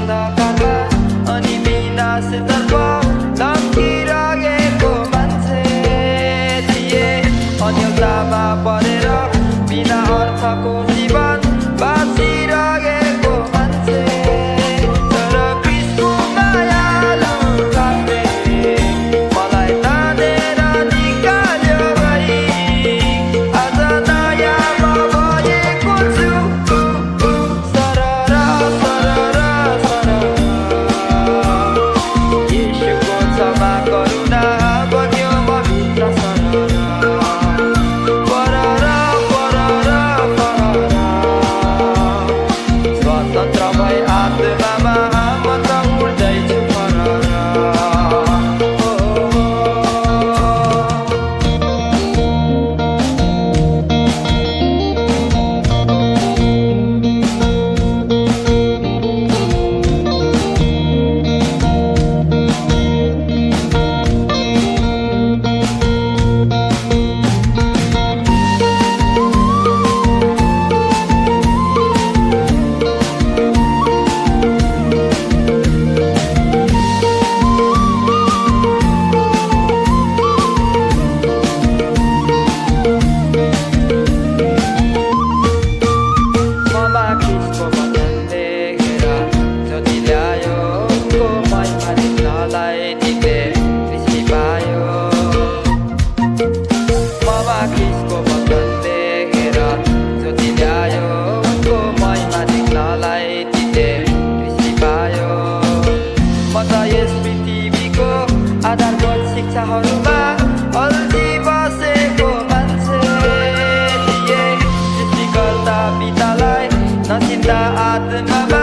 अन्धकारमा अनि विनाशतर्फ लम्किरहेको मान्छे थिए। अन्यतामा परेर बिना अर्थको जीवन बाँचिरहेको मान्छे। तर क्रिस्टको मायालु हातले मलाई तानेर निकाल्यो गरी। आज नयाँमा भएको छु, सरर सरर सरर। येशूको क्षमा करुणा बग्यो म भित्र सरर। परर परर परर स्वतन्त्र भई आत्मामा म त उड्दैछु परर। ममा क्रिस्टको वचन देखेर ज्योति ल्यायो, उनको महिमा देख्नलाई तिमीले दृष्टि पायो। ममा क्रिस्टको वचन देखेर ज्योति ल्यायो, उनको महिमा देख्नलाई तिमीले दृष्टि पायो। म त यस पृथ्वीको आधारभूत शिक्षाहरूमा अल्झी बसेको मान्छे थिएँ। सृष्टिकर्ता पितालाई नचिन्दा आत्मामा